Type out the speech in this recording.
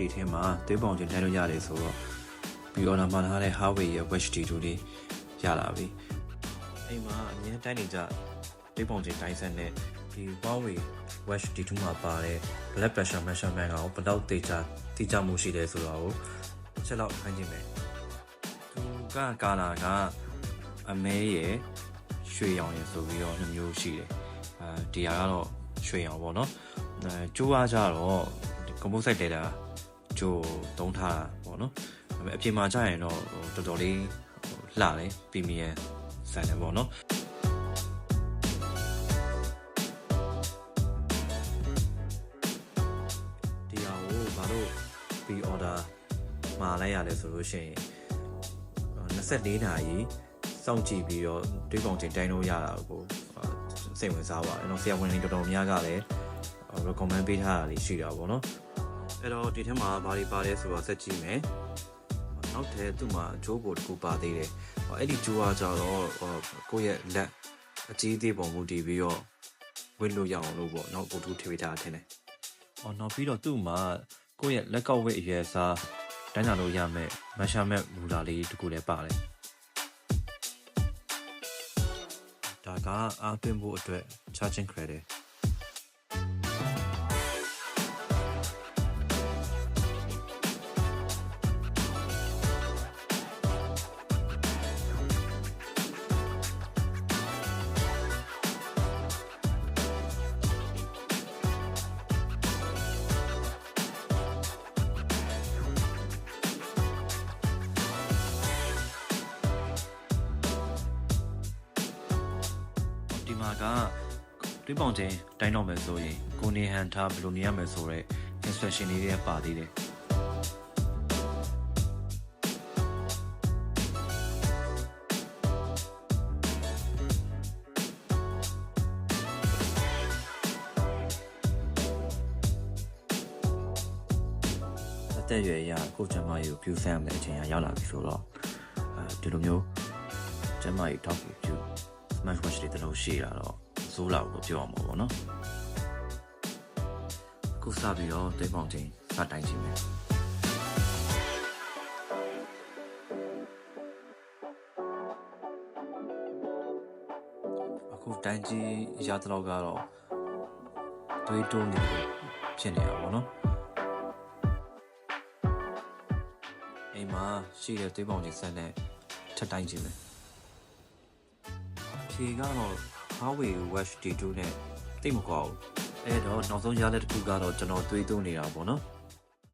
ဒီထဲမှာသွေးပေါင်ချင်းတိုင်းလို့ရတယ်ဆိုတော့ပြီးတော့မှထားတဲ့ Huawei ရဲ့ Watch D2 လေးရလာပြီအိမ်မှာအမြဲတိုင်းနေကြသွေးပေါင်ချင်းတိုင်းဆက်နဲ့ဒီ Huawei Watch D2 မှာပါတဲ့ blood pressure measurement ကဘယ်တော့တိကျမှုရှိလဲဆိုတော့တစ်ချက်လောက်ခိုင်းကြည့်မယ်သူကကာလာကအမဲရဲ့ရွှေရောင်ရယ်ဆိုပြီးတော့2မျိုးရှိတယ်ဒီဟာကတော့ရွှေရောင်ပေါ့နော်ကျိုးအားကြတော့ composite data ကျိုးသုံးထားတာပေါ့နော်ဒါပေမဲ့အပြင်မှာကြာရင်တော့တော်တော်လေးလှတယ် premium ဆန်တယ်ပေါ့နော်ဒီဟာကိုဘာလို့ pre-order မှာလိုက်ရလဲဆိုလို့ရှိရင်24နာရီစောင့်ကြည့်ပြီးတော့တွေးပေါင်ချိန်တိုင်းလို့ရတာကိုစိတ်ဝင်စားပါတယ်เนาะဆရာဝန်တွေတော်တော်များကလည်း recommend ပေးထားတာလေးရှိတာပေါ့เนาะအဲ့တော့ဒီထဲမှာဘာတွေပါတယ်ဆိုတော့ဆက်ကြည့်မယ်နောက်ထပ်သူ့မှာဂျိုးပို့တစ်ခုပါသေးတယ်အဲ့ဒီဂျိုးကကြတော့ကိုယ့်ရဲ့လက်အကြီးသေးပုံမူတည်ပြီးတော့ဝတ်လို့ရအောင်လို့ပေါ့เนาะကိုတူထွေးထားတယ်နောက်ပြီးတော့သူ့မှာကိုယ့်ရဲ့လက်ကောက်ဝတ်အရွယ်အစားတိုင်းတာလို့ရမယ် measurement ruler လေးတစ်ခုလည်းပါတယ်ဒါကအားသွင်းဖို့အတွက် charging creditဒီမှာကတွေးပေါင်ချင်းတိုင်းတော့မယ်ဆိုရင်ကိုနေဟန်ထားဘယ်လိုနေရမယ်ဆိုတော့ instruction လေးတွေပါသေးတယ်အသက်အရွယ်အရကိုကျမကြီးကိုပြုဆန်းရမယ်အချိန်ရောက်လာပြီဆိုတော့ဒီလိုမျိုးကျမကြီးတောက်ကိုပြု Smash Watch တွေတလုံးရှိတာတော့စိုးလာကိုပြောအောင်ပါဗောနော်အခုစပြီးတော့သွေးပေါင်ချင်းစတိုင်းကြည့်မယ်အခုတိုင်းကြီးရတဲ့လောက်ကတော့သွေးတိုးနေဖြစ်နေတာဗောနော်အိမ်မှာရှိတဲ့သွေးပေါင်ချင်းဆက်နဲ့ထပ်တိုင်းကြည့်မယ်ဖြေကတော့ Huawei Watch D2 နဲ့တိတ်မကွာဘူးအဲ့တော့နောက်ဆုံးရတဲ့တစ်ခုကတော့ကျွန်တော်တွေးသွင်းနေတာပေါ့နော်